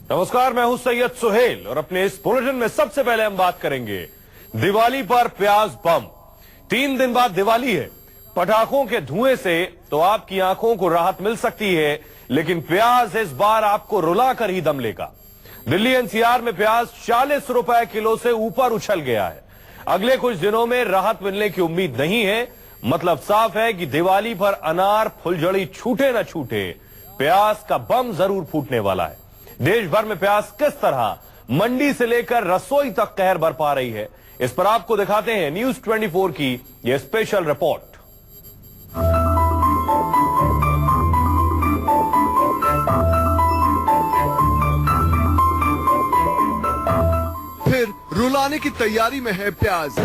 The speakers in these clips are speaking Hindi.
नमस्कार, मैं हूं सैयद सुहेल और अपने इस बुलेटिन में सबसे पहले हम बात करेंगे दिवाली पर प्याज बम। 3 दिन बाद दिवाली है। पटाखों के धुएं से तो आपकी आंखों को राहत मिल सकती है, लेकिन प्याज इस बार आपको रुलाकर ही दम लेगा। दिल्ली एनसीआर में प्याज 40 रुपए किलो से ऊपर उछल गया है। अगले कुछ दिनों में राहत मिलने की उम्मीद नहीं है। मतलब साफ है कि दिवाली पर अनार फुलझड़ी छूटे न छूटे, प्याज का बम जरूर फूटने वाला है। देश भर में प्याज किस तरह मंडी से लेकर रसोई तक कहर बरपा रही है, इस पर आपको दिखाते हैं न्यूज 24 की यह स्पेशल रिपोर्ट। फिर रुलाने की तैयारी में है प्याज।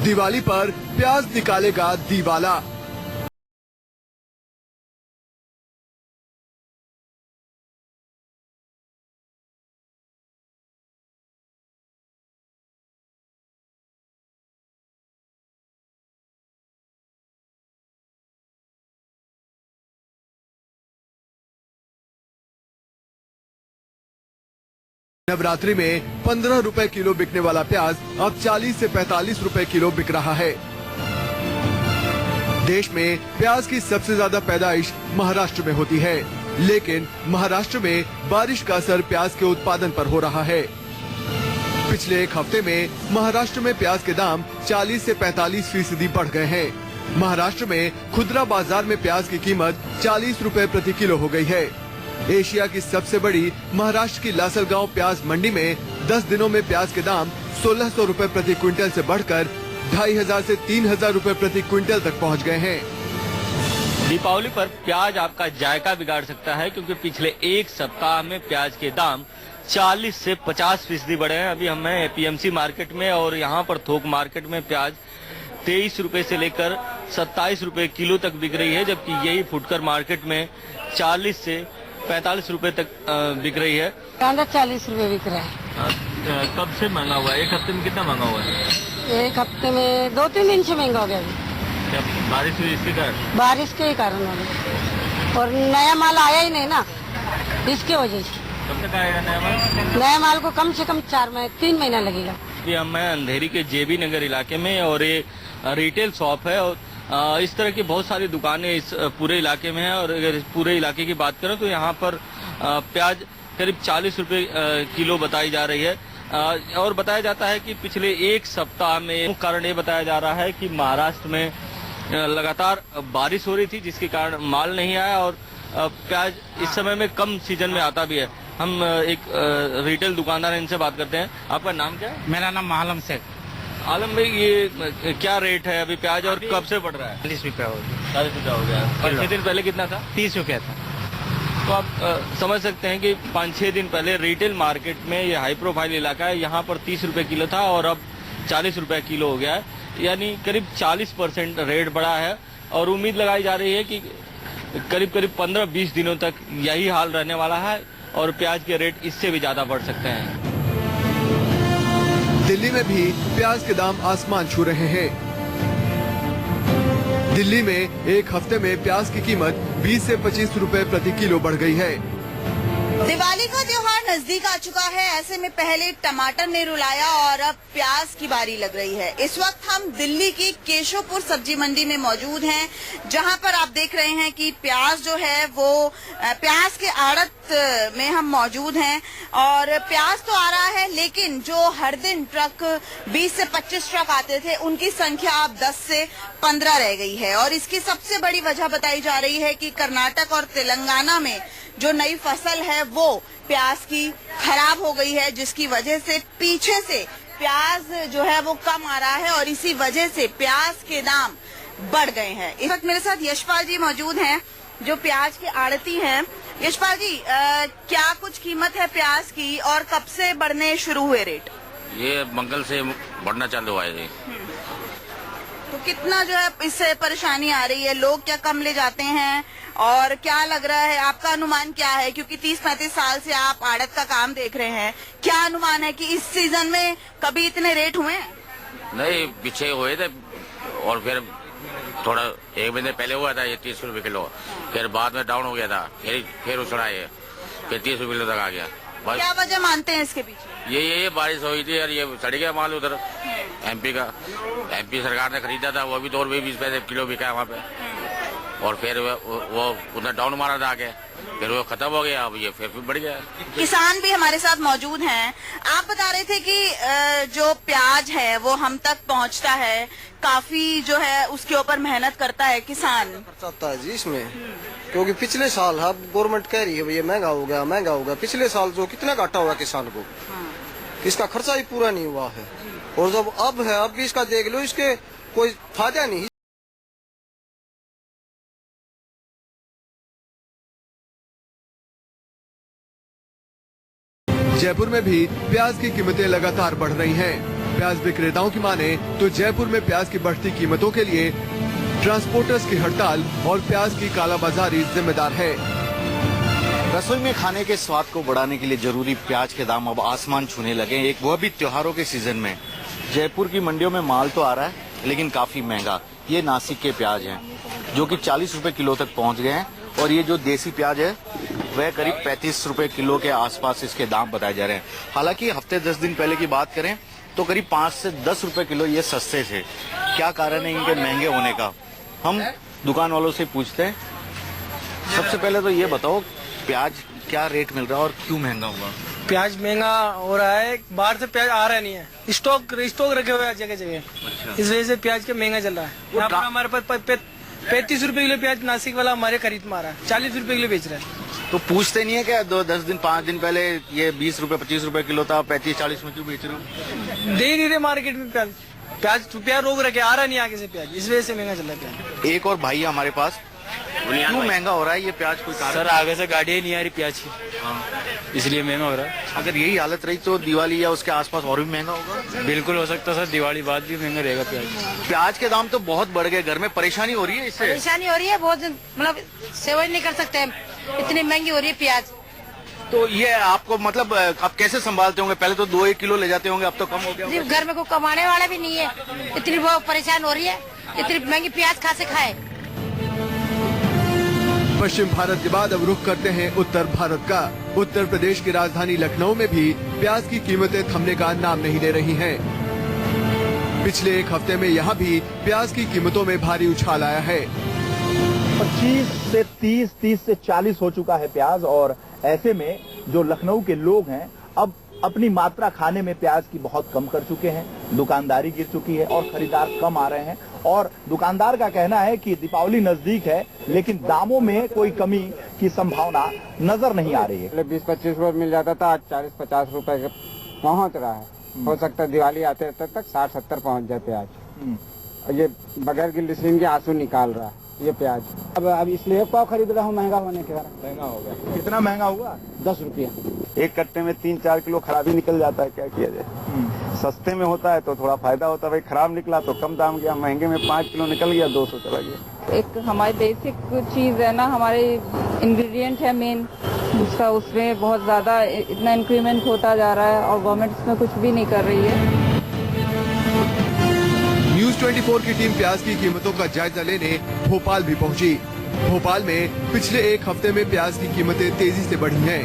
दिवाली पर प्याज निकालेगा दीवाला। नवरात्रि में 15 रुपए किलो बिकने वाला प्याज अब 40 से 45 रुपए किलो बिक रहा है। देश में प्याज की सबसे ज्यादा पैदाइश महाराष्ट्र में होती है, लेकिन महाराष्ट्र में बारिश का असर प्याज के उत्पादन पर हो रहा है। पिछले एक हफ्ते में महाराष्ट्र में प्याज के दाम 40 से 45% बढ़ गए हैं। महाराष्ट्र में खुदरा बाजार में प्याज की कीमत 40 रुपए प्रति किलो हो गई है। एशिया की सबसे बड़ी महाराष्ट्र की लासलगांव प्याज मंडी में 10 दिनों में प्याज के दाम 1600 रुपए प्रति क्विंटल से बढ़कर 2500 से 3000 रुपए प्रति क्विंटल तक पहुंच गए हैं। दीपावली पर प्याज आपका जायका बिगाड़ सकता है, क्योंकि पिछले एक सप्ताह में प्याज के दाम 40 से 50% बढ़े हैं। अभी हम हैं एपीएमसी मार्केट में और यहाँ पर थोक मार्केट में प्याज 23 रुपए से लेकर 27 रुपए किलो तक बिक रही है, जबकि यही फुटकर मार्केट में 40 से 45 रुपए तक बिक रही है। 40 रुपए बिक रहा है। कब से महंगा हुआ है? एक हफ्ते में कितना महंगा हुआ है? एक हफ्ते में 2-3 दिन से महंगा हो गया। क्या बारिश हुई इसके कारण? बारिश के कारण हो गया, और नया माल आया ही नहीं ना, इसके वजह से। कब तक आएगा नया माल? नया माल को कम से कम 3 महीना लगेगा। अभी हम हैं अंधेरी के जेबी नगर इलाके में और ये रिटेल शॉप है और इस तरह की बहुत सारी दुकानें इस पूरे इलाके में हैं। और अगर इस पूरे इलाके की बात करें तो यहाँ पर प्याज करीब 40 रुपए किलो बताई जा रही है। और बताया जाता है कि पिछले एक सप्ताह में मुख्य कारण ये बताया जा रहा है कि महाराष्ट्र में लगातार बारिश हो रही थी, जिसके कारण माल नहीं आया और प्याज इस समय में कम सीजन में आता भी है। हम एक रिटेल दुकानदार हैं, इनसे बात करते हैं। आपका नाम क्या है? मेरा नाम आलम शेख। आलम भाई, ये क्या रेट है अभी प्याज और कब से बढ़ रहा है? 40 रुपया हो गया। 40 रुपया हो गया। 5-6 दिन पहले कितना था? 30 रुपया था। तो आप समझ सकते हैं कि 5-6 दिन पहले रिटेल मार्केट में ये हाई प्रोफाइल इलाका है, यहाँ पर 30 रुपए किलो था और अब 40 रुपए किलो हो गया है। यानी करीब 40% रेट बढ़ा है और उम्मीद लगाई जा रही है कि करीब 15-20 दिनों तक यही हाल रहने वाला है और प्याज के रेट इससे भी ज्यादा बढ़ सकते हैं। दिल्ली में भी प्याज के दाम आसमान छू रहे हैं। दिल्ली में एक हफ्ते में प्याज की कीमत 20 से 25 रुपए प्रति किलो बढ़ गई है। दिवाली का त्योहार नजदीक आ चुका है, ऐसे में पहले टमाटर ने रुलाया और अब प्याज की बारी लग रही है। इस वक्त हम दिल्ली की केशवपुर सब्जी मंडी में मौजूद हैं, जहां पर आप देख रहे हैं कि प्याज जो है वो प्याज के आड़त में हम मौजूद हैं और प्याज तो आ रहा है, लेकिन जो हर दिन ट्रक 20 से 25 ट्रक आते थे उनकी संख्या अब 10 से 15 रह गई है। और इसकी सबसे बड़ी वजह बताई जा रही है कि कर्नाटक और तेलंगाना में जो नई फसल है वो प्याज की खराब हो गई है, जिसकी वजह से पीछे से प्याज जो है वो कम आ रहा है और इसी वजह से प्याज के दाम बढ़ गए हैं। इस वक्त मेरे साथ यशपाल जी मौजूद हैं जो प्याज के आड़ती हैं। यशपाल जी, क्या कुछ कीमत है प्याज की और कब से बढ़ने शुरू हुए रेट? ये मंगल से बढ़ना चालू हुआ है। तो कितना जो है इससे परेशानी आ रही है? लोग क्या कम ले जाते हैं और क्या लग रहा है, आपका अनुमान क्या है? क्योंकि 30-35 साल से आप आड़त का काम देख रहे हैं, क्या अनुमान है कि इस सीजन में कभी इतने रेट हुए हैं? नहीं, पीछे हुए थे और फिर थोड़ा 1 महीने पहले हुआ था ये 30 रुपए किलो, फिर बाद में डाउन हो गया था, फिर उछड़ा ये, फिर 30 रुपए किलो तक आ गया। क्या वजह मानते हैं इसके पीछे? ये बारिश हुई थी और ये सड़ गया माल उधर एमपी का। एमपी सरकार ने खरीदा था, वो भी 2 रुपए 20 पैसे किलो बिका है वहाँ पे, और फिर वो उधर डाउन मारा था आगे, फिर वो खत्म हो गया, अब ये फिर बढ़ गया। किसान भी हमारे साथ मौजूद हैं। आप बता रहे थे कि जो प्याज है वो हम तक पहुंचता है, काफी जो है उसके ऊपर मेहनत करता है किसान। खर्चा है जी इसमें, क्योंकि पिछले साल अब गवर्नमेंट कह रही है भैया महंगा हो गया। पिछले साल जो कितना घाटा हुआ किसान को, इसका खर्चा ही पूरा नहीं हुआ है, और जब अब है अब भी इसका देख लो, इसके कोई फायदा नहीं। जयपुर में भी प्याज की कीमतें लगातार बढ़ रही हैं। प्याज विक्रेताओं की माने तो जयपुर में प्याज की बढ़ती कीमतों के लिए ट्रांसपोर्टर्स की हड़ताल और प्याज की कालाबाजारी जिम्मेदार है। रसोई में खाने के स्वाद को बढ़ाने के लिए जरूरी प्याज के दाम अब आसमान छूने लगे, एक वह भी त्योहारों के सीजन में। जयपुर की मंडियों में माल तो आ रहा है लेकिन काफी महंगा। ये नासिक के प्याज हैं जो कि 40 रुपए किलो तक पहुंच गए हैं, और ये जो देसी प्याज है वह करीब 35 रुपए किलो के आसपास इसके दाम बताए जा रहे हैं। हालांकि हफ्ते 10 दिन पहले की बात करें तो करीब 5 से 10 रुपए किलो ये सस्ते थे। क्या कारण है इनके महंगे होने का, हम दुकान वालों से पूछते हैं। सबसे पहले तो ये बताओ प्याज क्या रेट मिल रहा है और क्यों महंगा हुआ? प्याज महंगा हो रहा है, बाहर से प्याज आ रहा नहीं है, स्टॉक रखे हुए हैं जगह जगह। अच्छा। इस वजह से प्याज का महंगा चल रहा है। यहाँ पर हमारे पास 35 रुपए किलो प्याज नासिक वाला हमारे खरीद में आ रहा है, 40 रुपए किलो बेच रहा है। तो पूछते नहीं है क्या 10 दिन 5 दिन पहले ये 20 रुपए 25 रुपए किलो था, 35-40 में क्यों बेच रहे हो? दे नहीं रहे मार्केट में प्याज रोक रखे, आ रहा नहीं आगे से प्याज, इस वजह से महंगा चल रहा है प्याज। एक और भाई हमारे पास, क्यों महंगा हो रहा है ये प्याज, कोई कारण? सर आगे से गाड़ियाँ नहीं आ रही प्याज की, इसलिए महंगा हो रहा है। अगर यही हालत रही तो दिवाली या उसके आसपास और भी महंगा होगा? बिल्कुल हो सकता है सर, दिवाली बाद भी महंगा रहेगा प्याज। प्याज के दाम तो बहुत बढ़ गए, घर में परेशानी हो रही है इससे? परेशानी हो रही है बहुत, मतलब सेवा नहीं कर सकते हम, इतनी महंगी हो रही है प्याज। तो ये आपको मतलब आप कैसे संभालते होंगे? पहले तो 2-1 किलो ले जाते होंगे, अब तो कम हो गया होगा। घर में कोई कमाने वाला भी नहीं है, इतनी बहुत परेशान हो रही है, इतनी महंगी प्याज कहाँ से खाए। पश्चिम भारत के बाद अब रुख करते हैं उत्तर भारत का। उत्तर प्रदेश की राजधानी लखनऊ में भी प्याज की कीमतें थमने का नाम नहीं ले रही हैं। पिछले एक हफ्ते में यहाँ भी प्याज की कीमतों में भारी उछाल आया है। 25 से 30 से 40 हो चुका है प्याज, और ऐसे में जो लखनऊ के लोग हैं अब अपनी मात्रा खाने में प्याज की बहुत कम कर चुके हैं। दुकानदारी गिर चुकी है और खरीदार कम आ रहे हैं, और दुकानदार का कहना है कि दीपावली नजदीक है लेकिन दामों में कोई कमी की संभावना नजर नहीं आ रही है। 20-25 रुपए मिल जाता था, आज 40-50 रुपए पहुंच रहा है। हो सकता है दिवाली आते तक 60-70 पहुंच जाते आज। और ये बगैर गिल्लिसीन के आंसू निकाल रहा है ये प्याज। अब इसलिए पाव खरीद रहा हूँ महंगा होने के कारण। महंगा हो गया। कितना महंगा हुआ? 10 रुपया। एक कट्टे में 3-4 किलो खराबी निकल जाता है, क्या किया जाए। सस्ते में होता है तो थोड़ा फायदा होता है, भाई खराब निकला तो कम दाम गया, महंगे में 5 किलो निकल गया 200 चला गया। एक हमारी बेसिक चीज है ना, हमारे इंग्रेडिएंट है मेन, उसमें बहुत ज्यादा इतना इंक्रीमेंट होता जा रहा है और गवर्नमेंट इसमें कुछ भी नहीं कर रही है। न्यूज 24 की टीम प्याज की कीमतों का जायजा लेने भोपाल भी पहुंची। भोपाल में पिछले एक हफ्ते में प्याज की कीमतें तेजी से बढ़ी हैं।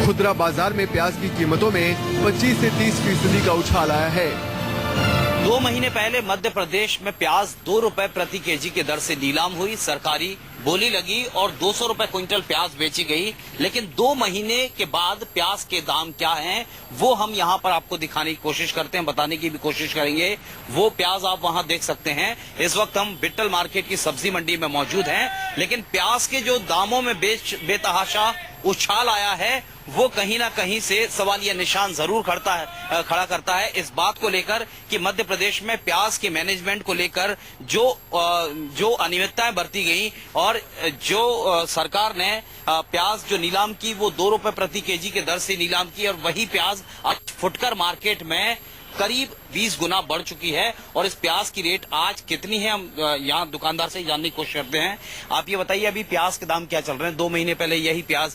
खुदरा बाजार में प्याज की कीमतों में 25 से 30% का उछाल आया है। 2 महीने पहले मध्य प्रदेश में प्याज 2 रुपए प्रति केजी के दर से नीलाम हुई, सरकारी बोली लगी और 200 रुपए क्विंटल प्याज बेची गई। लेकिन 2 महीने के बाद प्याज के दाम क्या हैं वो हम यहां पर आपको दिखाने की कोशिश करते हैं, बताने की भी कोशिश करेंगे। वो प्याज आप वहां देख सकते हैं। इस वक्त हम बिट्टल मार्केट की सब्जी मंडी में मौजूद हैं, लेकिन प्याज के जो दामों में बेतहाशा उछाल आया है वो कहीं ना कहीं से सवालिया निशान जरूर खड़ा करता है इस बात को लेकर कि मध्य प्रदेश में प्याज के मैनेजमेंट को लेकर जो अनियमितताएं बरती गई और जो सरकार ने प्याज जो नीलाम की वो 2 रुपए प्रति केजी के दर से नीलाम की, और वही प्याज आज फुटकर मार्केट में करीब 20 गुना बढ़ चुकी है। और इस प्याज की रेट आज कितनी है हम यहाँ दुकानदार से जानने की कोशिश करते हैं। आप ये बताइए अभी प्याज के दाम क्या चल रहे हैं? 2 महीने पहले यही प्याज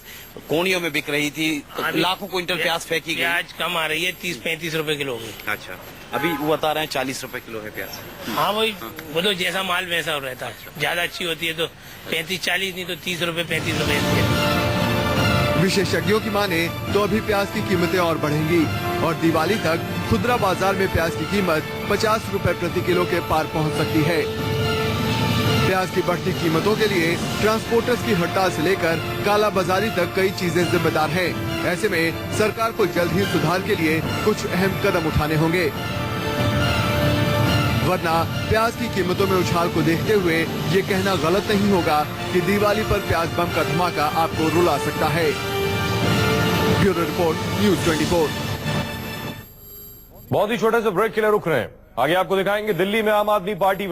कोनियों में बिक रही थी, लाखों क्विंटल प्याज फेंकी गई। प्याज कम आ रही है, 30-35 रुपए किलो की। अच्छा, अभी वो बता रहे हैं 40 रुपए किलो है प्याज। हाँ वही, वो तो जैसा माल वैसा रहता है, ज्यादा अच्छी होती है तो 35-40, नहीं तो 30 रुपए 35 रुपए। विशेषज्ञों की माने तो अभी प्याज की कीमतें और बढ़ेंगी और दिवाली तक खुदरा बाजार में प्याज की कीमत 50 रुपए प्रति किलो के पार पहुंच सकती है। प्याज की बढ़ती कीमतों के लिए ट्रांसपोर्टर्स की हड़ताल से लेकर काला बाजारी तक कई चीजें जिम्मेदार हैं। ऐसे में सरकार को जल्द ही सुधार के लिए कुछ अहम कदम उठाने होंगे, वरना प्याज की कीमतों में उछाल को देखते हुए ये कहना गलत नहीं होगा कि दिवाली पर प्याज बम का धमाका आपको रुला सकता है। Bureau report, news 24। बहुत ही छोटे से ब्रेक के लिए रुक रहे हैं, आगे आपको दिखाएंगे दिल्ली में आम आदमी पार्टी